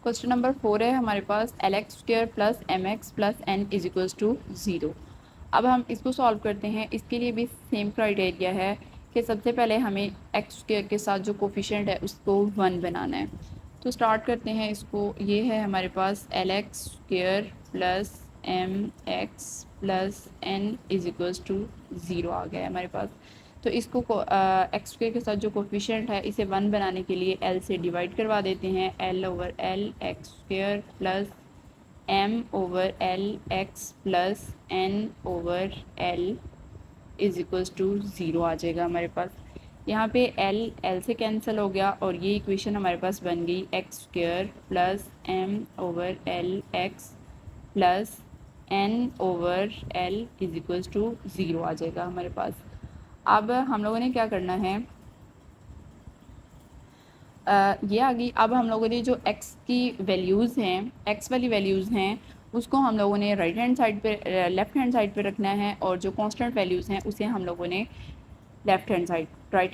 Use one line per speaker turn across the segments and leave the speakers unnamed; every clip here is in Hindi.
क्वेश्चन नंबर 4 है हमारे पास LX² plus MX plus N is equals to 0। अब हम इसको सॉल्व करते हैं। इसके लिए भी सेम क्राइटेरिया है कि सबसे पहले हमें x² के साथ जो कोफिशिएंट है उसको 1 बनाना है। तो स्टार्ट करते हैं इसको। ये है हमारे पास LX² plus MX plus N is equals to 0 आ गया है हमारे पास। तो इसको x² के साथ जो कोफिशिएंट है इसे 1 बनाने के लिए L से डिवाइड करवा देते हैं। L over L x² plus M over L x plus N over L is equals to 0 आ जाएगा हमारे पास। यहाँ पे L से कैंसिल हो गया और ये इक्वेशन हमारे पास बन गई x² plus M over L x plus N over L is equals to 0 आ जाएगा हमारे पास। अब हम लोगों ने क्या करना है, ये आ गई। अब हम लोगों ने जो x की वैल्यूज़ हैं, x वाली वैल्यूज़ हैं, उसको हम लोगों ने राइट हैंड साइड पे लेफ़्ट हैंड साइड पे रखना है और जो कांस्टेंट वैल्यूज़ हैं उसे हम लोगों ने राइट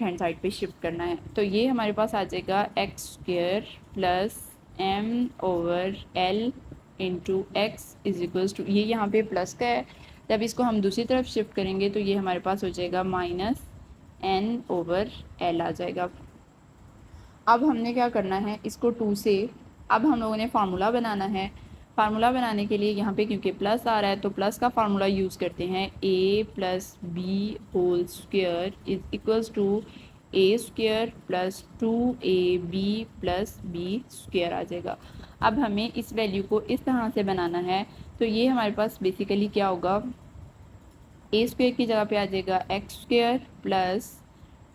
हैंड साइड पे शिफ्ट करना है। तो ये हमारे पास आ जाएगा x² plus M over L into x is equals to, ये यहाँ पे प्लस का है, जब इसको हम दूसरी तरफ शिफ्ट करेंगे तो ये हमारे पास हो जाएगा माइनस N ओवर L आ जाएगा। अब हमने क्या करना है, इसको 2 से अब हम लोगों ने फार्मूला बनाना है। फार्मूला बनाने के लिए यहाँ पे क्योंकि प्लस आ रहा है तो प्लस का फार्मूला यूज़ करते हैं। a plus B whole square is equals to a² plus 2ab plus b square आ जाएगा। अब हमें इस वैल्यू को इस तरह से बनाना है। तो ये हमारे पास बेसिकली क्या होगा, a² की जगह पे आ जाएगा x² plus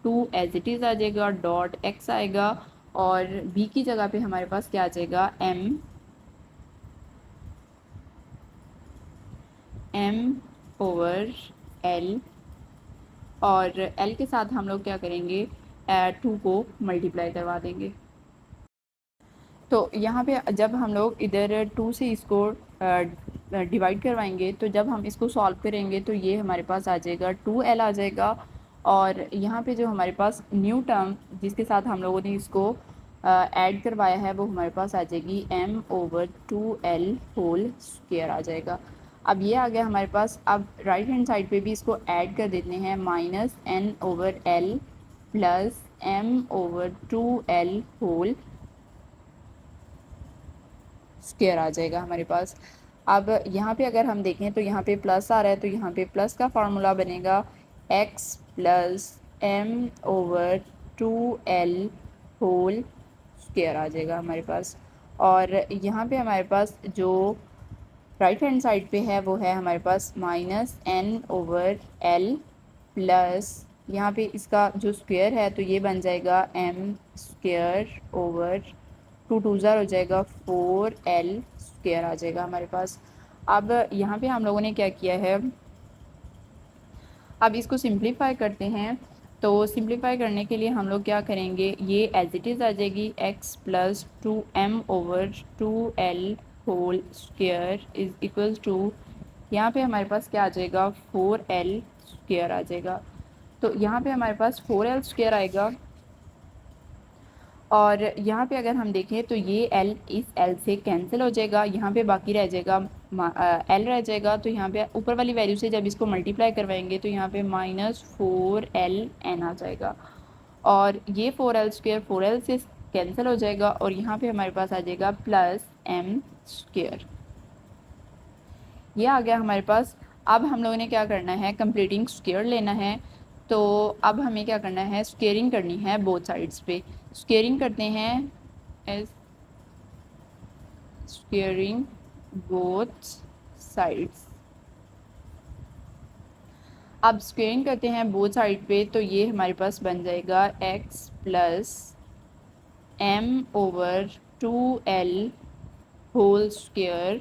2 as it is आ जाएगा, डॉट x आएगा, और b की जगह पे हमारे पास क्या आ जाएगा m ओवर l, और l के साथ हम लोग क्या करेंगे, 2 को मल्टीप्लाई करवा देंगे। तो यहाँ पे जब हम लोग इधर 2 से इसको डिवाइड करवाएंगे तो जब हम इसको सॉल्व करेंगे तो ये हमारे पास आ जाएगा 2l आ जाएगा, और यहाँ पे जो हमारे पास न्यू टर्म जिसके साथ हम लोगों ने इसको ऐड करवाया है वो हमारे पास आ जाएगी m over 2l whole square आ जाएगा। अब ये आ गया हमारे पास। अब राइट हैंड साइड पे भी इसको ऐड कर देते हैं, minus n over l plus m over 2l whole square आ जाएगा हमारे पास। अब यहाँ पे अगर हम देखें तो यहाँ पे प्लस आ रहा है तो यहाँ पे प्लस का फार्मूला बनेगा x plus m over 2l whole square आ जाएगा हमारे पास। और यहाँ पे हमारे पास जो राइट हैंड साइड पे है वो है हमारे पास minus n over l plus यहाँ पे इसका जो स्क्वायर है तो ये बन जाएगा m स्क्वायर ओवर 2 2 ज़ार हो जाएगा 4l स्क्वायर आ जाएगा हमारे पास। अब यहाँ पे हम लोगों ने क्या किया है, अब इसको सिंप्लीफाई करते हैं। तो सिंप्लीफाई करने के लिए हम लोग क्या करेंगे, ये एज इट इज़ आ जाएगी x प्लस 2m ओवर 2l whole square is equals to, यहाँ पे हमारे पास क्या आ जाएगा 4l स्क्वायर आ जाएगा। तो यहाँ पे हमारे पास 4l स्क्वायर आएगा, और यहाँ पे अगर हम देखें तो ये l इस l से कैंसिल हो जाएगा, यहाँ पे बाकी रह जाएगा l रह जाएगा। तो यहाँ पे ऊपर वाली वैल्यू से जब इसको मल्टीप्लाई करवाएंगे तो यहाँ पे माइनस 4ln आ जाएगा, और ये 4l स्क्वायर 4l से कैंसिल हो जाएगा, और यहाँ पे हमारे पास आ जाएगा प्लस m स्क्वायर। ये आ गया हमारे पास। अब हम लोगों ने क्या करना है, कंप्लीटिंग स्क्वायर लेना है। तो अब हमें क्या करना है, स्क्वेयरिंग करनी है बोथ साइड्स पे। स्क्वेयरिंग करते हैं एज स्क्वेयरिंग बोथ साइड्स। अब स्क्वेयरिंग करते हैं बोथ साइड पे तो ये हमारे पास बन जाएगा x plus m over 2l whole square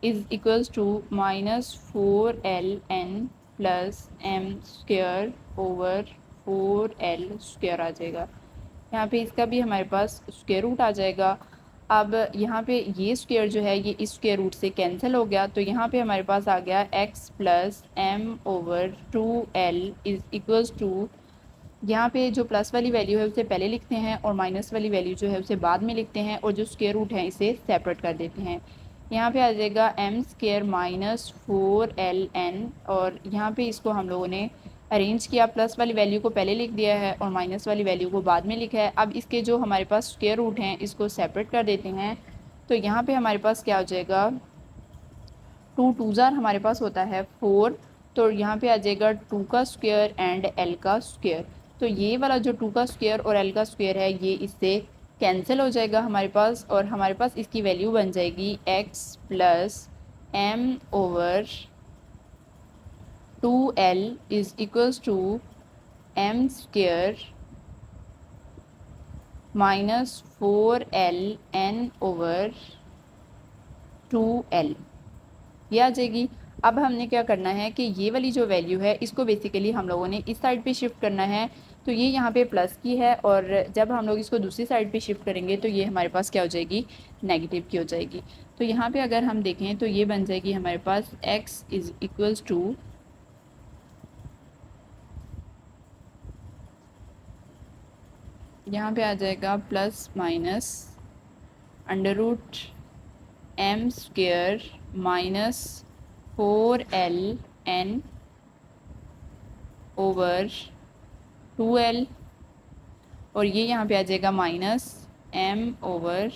is equals to minus 4ln plus m square over 4l square आ जाएगा। यहाँ पे इसका भी हमारे पास स्क्वायर रूट आ जाएगा। अब यहाँ पे ये स्क्वायर जो है ये इस स्क्वायर रूट से कैंसिल हो गया, तो यहाँ पे हमारे पास आ गया x plus m over 2l is equals to यहाँ पे जो प्लस वाली वैल्यू है उसे पहले लिखते हैं और माइनस वाली वैल्यू जो है उसे बाद में लिखते हैं और जो स्क्वायर रूट है इसे सेपरेट कर देते हैं। यहाँ पे आ जाएगा एम स्क्वायर माइनस 4ln और यहाँ पे इसको हम लोगों ने अरेंज किया, प्लस वाली वैल्यू को पहले लिख दिया है और माइनस वाली वैल्यू को बाद में लिखा है। अब इसके जो हमारे पास स्क्वायर रूट हैं इसको सेपरेट कर देते हैं। तो यहाँ पे हमारे पास क्या हो जाएगा, 2 2 हमारे पास होता है 4, तो यहाँ पे आ जाएगा 2 का स्क्वायर एंड l का स्क्वायर। तो ये वाला जो 2 का स्क्वायर और l का स्क्वायर है ये इससे कैंसिल हो जाएगा हमारे पास और हमारे पास इसकी वैल्यू बन जाएगी x plus m over 2l is equals to m square minus 4ln over 2l, ये आ जाएगी। अब हमने क्या करना है कि ये वाली जो वैल्यू है इसको बेसिकली हम लोगों ने इस साइड पे शिफ्ट करना है। तो ये यहाँ पे प्लस की है और जब हम लोग इसको दूसरी साइड पे शिफ्ट करेंगे तो ये हमारे पास क्या हो जाएगी, नेगेटिव की हो जाएगी। तो यहाँ पे अगर हम देखें तो ये बन जाएगी हमारे पास x इज इक्वल्स टू यहाँ पे आ जाएगा plus minus under root m square minus 4ln over 2l और ये यहाँ पे आ जाएगा माइनस m ओवर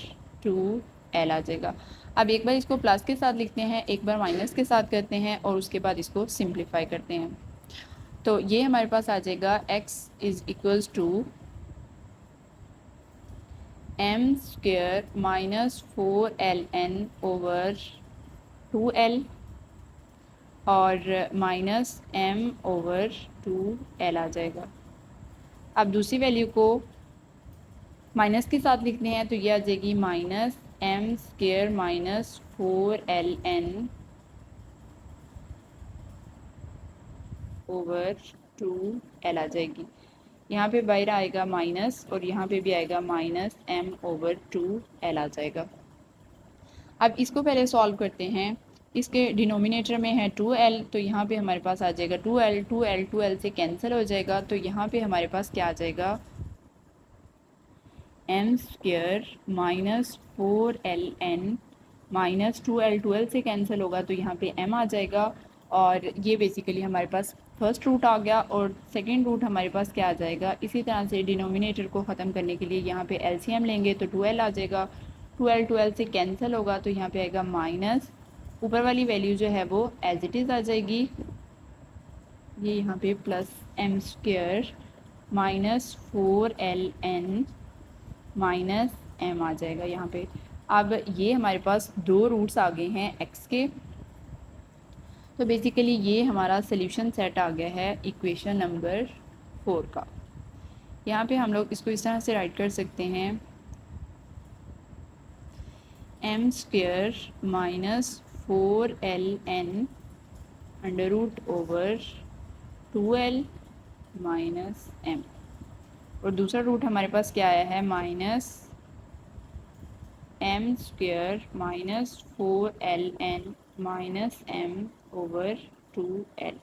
2l आ जाएगा। अब एक बार इसको प्लस के साथ लिखते हैं, एक बार माइनस के साथ करते हैं और उसके बाद इसको सिंप्लीफाई करते हैं। तो ये हमारे पास आ जाएगा x is equals to m square minus 4ln over 2l और माइनस m ओवर 2l आ जाएगा। अब दूसरी वैल्यू को माइनस के साथ लिखते हैं तो ये आ जाएगी minus m square minus 4ln over 2l आ जाएगी। यहाँ पे बाहर आएगा माइनस और यहाँ पे भी आएगा माइनस m ओवर 2l आ जाएगा। अब इसको पहले सॉल्व करते हैं। इसके डिनोमिनेटर में है 2l तो यहाँ पे हमारे पास आ जाएगा 2l से कैंसिल हो जाएगा। तो यहाँ पे हमारे पास क्या आ जाएगा, m square minus 4ln minus 2l से कैंसिल होगा तो यहाँ पे m आ जाएगा और ये बेसिकली हमारे पास फर्स्ट रूट आ गया और सेकंड रूट हमारे पास क्या आ जाएगा। इसी तरह से डिनोमिनेटर को ख़त्म करने के लिए यहाँ पे एलसीएम लेंगे तो 2l आ जाएगा, 2l से कैंसिल होगा तो यहाँ पे आएगा माइनस, ऊपर वाली वैल्यू जो है वो एज इट इज़ आ जाएगी, ये यहाँ पे plus m square minus 4ln minus m आ जाएगा यहाँ पे। अब ये हमारे पास दो रूट्स आ गए हैं x के, तो बेसिकली ये हमारा सोल्यूशन सेट आ गया है इक्वेशन नंबर 4 का। यहाँ पे हम लोग इसको इस तरह से राइट कर सकते हैं, m square minus 4ln under root over 2l minus m और दूसरा रूट हमारे पास क्या आया है, minus m square minus 4ln minus m over 2l।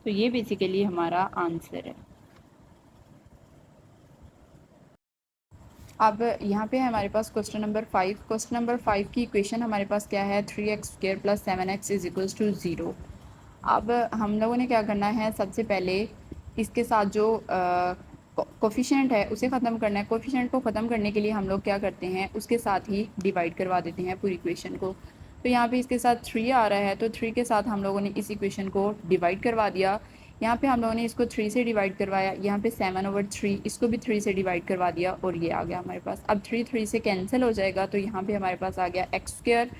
तो ये बेसिकली हमारा आंसर है। अब यहाँ पे है हमारे पास क्वेश्चन नंबर 5। क्वेश्चन नंबर 5 की इक्वेशन हमारे पास क्या है, 3x square plus 7x is equals to 0। अब हम लोगों ने क्या करना है, सबसे पहले इसके साथ जो कोफिशिएंट है उसे ख़त्म करना है। कोफिशिएंट को ख़त्म करने के लिए हम लोग क्या करते हैं, उसके साथ ही डिवाइड करवा देते हैं पूरी इक्वेशन को। तो यहाँ पे इसके साथ 3 आ रहा है तो 3 के साथ हम लोगों ने इस इक्वेशन को डिवाइड करवा दिया। यहाँ पे हम लोगों ने इसको 3 से डिवाइड करवाया, यहाँ पे 7 ओवर 3 इसको भी 3 से डिवाइड करवा दिया और ये आ गया हमारे पास। अब 3 से कैंसिल हो जाएगा तो यहाँ पे हमारे पास आ गया x square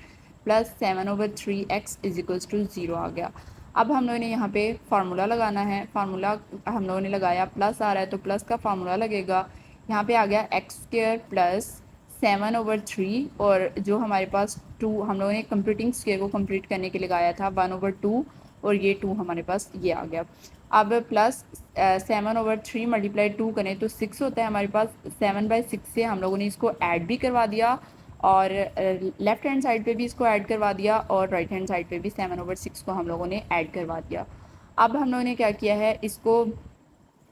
plus 7 over 3x is equals to 0 आ गया। अब हम लोगों ने यहाँ पे फार्मूला लगाना है, फार्मूला हम लोगों ने लगाया, प्लस आ रहा है तो प्लस का फार्मूला लगेगा। यहाँ पे आ गया एक्स स्क्वायर प्लस 7 ओवर 3 और जो हमारे पास 2 हम लोगों ने कंप्लीटिंग स्क्वायर को कंप्लीट करने के लिए लगाया था 1 ओवर 2 और ये 2 हमारे पास ये आ गया। अब प्लस 7 ओवर 3 मल्टीप्लाई 2 करें तो 6 होता है हमारे पास। 7/6 से हम लोगों ने इसको ऐड भी करवा दिया और लेफ़्ट हैंड साइड पे भी इसको ऐड करवा दिया और राइट हैंड साइड पे भी 7 ओवर 6 को हम लोगों ने ऐड करवा दिया। अब हम लोगों ने क्या किया है, इसको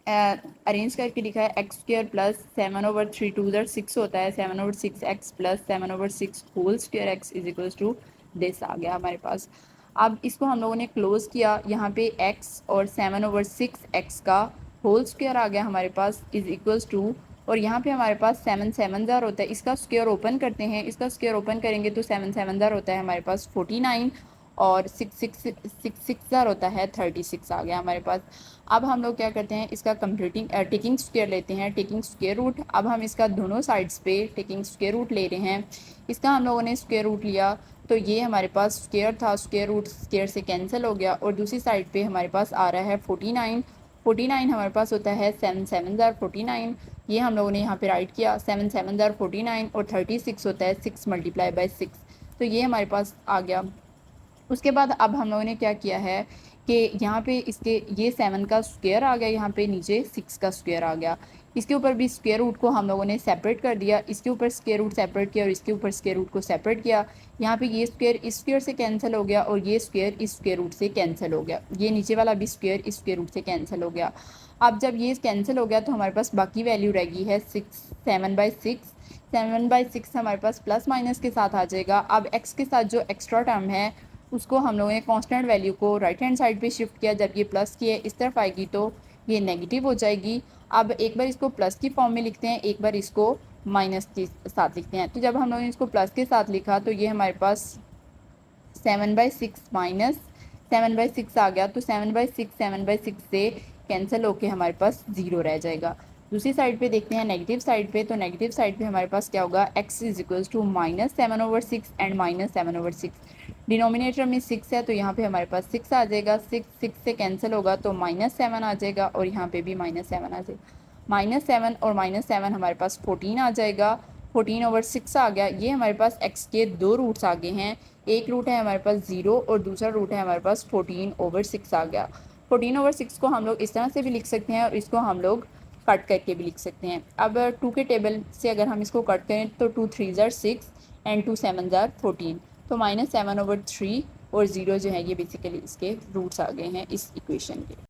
अरेंज करके लिखा है एक्स स्क्र प्लस 7/3 टू ज़र 6 होता है 7/6 x plus 7/6 whole square x is equals to this आ गया हमारे पास। अब इसको हम लोगों ने क्लोज किया, यहाँ पे x और 7/6 एक्स का होल स्क्वायर आ गया हमारे पास इज इक्वल्स टू, और यहाँ पे हमारे पास 7 7 ज़ार होता है, इसका स्क्वायर ओपन करते हैं, इसका स्क्वायर ओपन करेंगे तो 7 7 ज़ार होता है हमारे पास 49, और 6 ज़ार होता है 36 आ गया हमारे पास। अब हम लोग क्या करते हैं, इसका कंप्यूटिंग टेकिंग स्क्वायर लेते हैं, टेकिंग स्क्वायर रूट। अब हम इसका दोनों साइड्स पे टेकिंग स्क्वायर रूट ले रहे हैं, इसका हम लोगों ने स्क्वायर रूट लिया तो ये हमारे पास स्क्वायर था, स्क्वायर रूट स्क्वायर से कैंसिल हो गया, और दूसरी साइड पे हमारे पास आ रहा है 49, 49 हमारे पास होता है 7 7 ज़ार 49, ये हम लोगों ने यहाँ पे राइट किया 7 7 ज़ार 49, और 36 होता है 6 मल्टीप्लाई बाई 6, तो ये हमारे पास आ गया। उसके बाद अब हम लोगों ने क्या किया है कि यहाँ पे इसके ये 7 का स्क्वायर आ गया, यहाँ पे नीचे 6 का स्क्वायर आ गया, इसके ऊपर भी स्क्वायर रूट को हम लोगों ने सेपरेट कर दिया, इसके ऊपर स्क्वायर रूट सेपरेट किया और इसके ऊपर स्क्वायर रूट को सेपरेट किया। यहाँ पे ये स्क्वायर इस स्क्वायर से कैंसिल हो गया और ये स्क्वायर इस स्क्वायर रूट से कैंसिल हो गया, ये नीचे वाला भी स्क्वायर इस स्क्वायर रूट से कैंसिल हो गया। अब जब ये कैंसिल हो गया तो हमारे पास बाकी वैल्यू रह गई है 7/6, 7/6 हमारे पास प्लस माइनस के साथ आ जाएगा। अब x के साथ जो एक्स्ट्रा टर्म है उसको हम लोगों ने कांस्टेंट वैल्यू को राइट हैंड साइड पे शिफ्ट किया, जब ये प्लस की है इस तरफ आएगी तो ये नेगेटिव हो जाएगी। अब एक बार इसको प्लस की फॉर्म में लिखते हैं, एक बार इसको माइनस के साथ लिखते हैं, तो जब हम लोगों ने इसको प्लस के साथ लिखा तो ये हमारे पास 7/6 माइनस 7/6 आ गया, तो 7/6 7/6 से कैंसिल होके हमारे पास 0 रह जाएगा। दूसरी साइड पे देखते हैं नेगेटिव साइड पे, तो नेगेटिव साइड पे हमारे पास क्या होगा, x is equals to -7/6 and -7/6, denominator में 6 है तो यहाँ पे हमारे पास 6 आ जाएगा, 6 से कैंसिल होगा तो -7 आ जाएगा, और यहाँ पे भी -7 आ जाएगा, -7 और -7 हमारे पास 14 आ जाएगा, 14/6 आ गया। ये हमारे पास x के दो रूट्स आगे हैं, एक रूट है हमारे पास 0 और दूसरा रूट है हमारे पास 14/6 आ गया। 14/6 को हम लोग इस तरह से भी लिख सकते हैं और इसको हम लोग कट करके भी लिख सकते हैं। अब 2 के टेबल से अगर हम इसको कट करें तो 2 3 ज़ार 6 एंड 2 7 ज़ार 14, तो -7/3 और 0 जो है ये बेसिकली इसके रूट्स आ गए हैं इस इक्वेशन के।